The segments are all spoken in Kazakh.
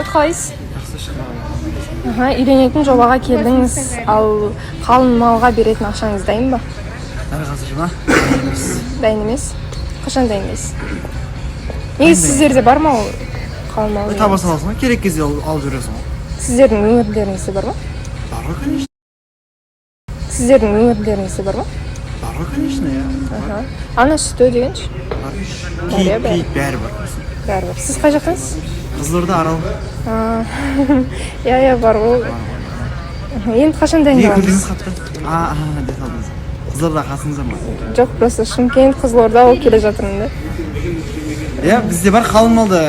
Қалайсыз? Үйленетін жобаға келдіңіз, ал қалың малға беретін ақшаңыз дайын ба? Қазір ма? Дайын емес. Қашан дайын емес? Негізі сіздерде бар ма ол қалың мал? Таба саласың ба? Керек кезде алып жүресің ғой. Сіздердің өңірлеріңізде бар ма? Бар ғой, конечно. Сіздердің өңірлеріңізде бар ма? Бар ғой, конечно, я. Ана сүті дегенші? Киік бәрі бар. Бәрі бар. Сіз қай жақтансыз? Қызылорда, Арал. Иә, бар ғой. Енді қашан дайындаламыз? Дет алдыңыз. Қызылорда қасыңызда ма? Жоқ, просто Шымкент, Қызылорда ол келе жатырмын да. Иә, бізде бар қалың малды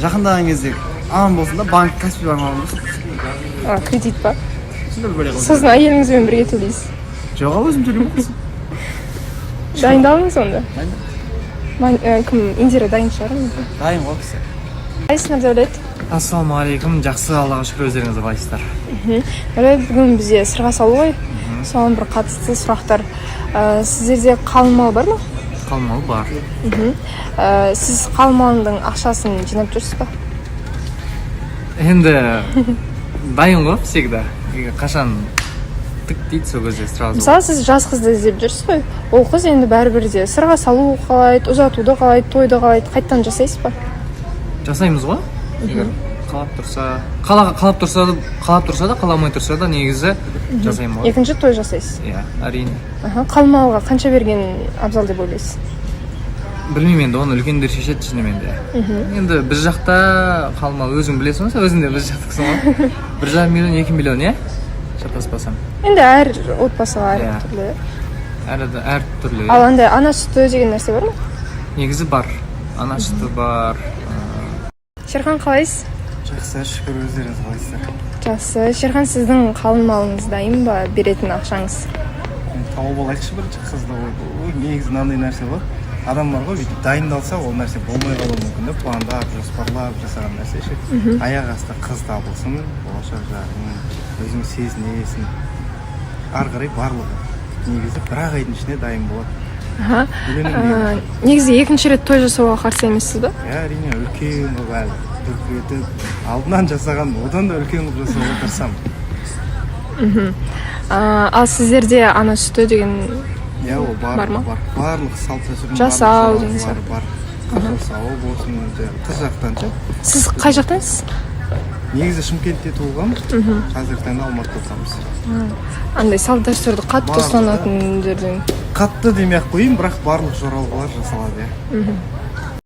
жақындаған кезде аман болсын да, банк, Каспий банк алыңыз. Кредит па? Сіздің әйеліңізбен бірге төлейсіз? Жоқ, өзім төлеймін. Дайындалыңыз онда. Кім, Индира дайын шығар ма? Дайын ғой кісі. Қайсыңыз Дәулет? Ассалаумағалейкум, жақсы, Аллаға шүкір, өздеріңіз қалайсыздар? Дәулет, бүгін бізде сырға салу ғой. Соған бір қатысты сұрақтар. Сіздерде қалың мал бар ма? Қалың мал бар. Сіз қалың малдың ақшасын жинап жүрсіз ба? Енді дайын ғой всегда. Қашан тік дейді сол кезде сразу. Мысалы, сіз жас қызды іздеп жүрсіз ғой. Ол қыз енді бәрібір де сырға салу қалайды, ұзатуды қалайды, тойды қалайды. Қайттан жасайсыз ба? Жасаймыз ғой. Егер қалап тұрса да, қаламай тұрса да негізі жасаймын ғой. Екінші той жасайсыз? Иә, әрине. Қалың малға қанша берген абзал деп ойлайсыз? Білмеймін енді, оны үлкендер шешеді шынымен де. Енді біз жақта қалың мал өзің білесің ғой, өзің де біз жақтықсың ғой. 1,5 миллион, 2 миллион, иә? Шатаспасам. Енді әр отбасыға әр түрлі. Әр түрлі. Ал андай ана сүті деген нәрсе бар ма? Негізі бар. Ана сүті бар. Шерхан, қалайсыз? Жақсы, шүкір, өздеріңіз қалайсыздар. Жақсы. Шерхан, сіздің қалың малыңыз дайын ба, беретін ақшаңыз? Тауып алайықшы бірінші қызды. Негізі мынандай нәрсе бар. Адам бар ғой, дайындалса ол нәрсе болмай қалуы мүмкін де, пландап, жоспарлап жасаған нәрсе ше. Аяқ асты қыз табылсын, болашақ жағын, өзің сезінесің. Ары қарай барлығы. Негізі бір айдың ішінде дайын болады. Негізі екінші рет той жасауға қарсы емессіз ба? Иә, әрине, үлкен қылып әлі дүркіретіп, алдынан жасаған, одан да үлкен қылып жасауға тырысамын. Ал сіздерде ана сүті деген иә, ол бар ма? Барлық салт дәстүрдің жасау бар. Қыз жасауы болсын, қыз жақтан ше. Сіз қай жақтансыз? Негізі Шымкентте туылғам, қазіргі таңда Алматыда тұрамыз. Андай салт дәстүрді қатты ұстанатын өндерден? Қатты демей ақ қойын, бірақ барлық жоралғылар жасалады.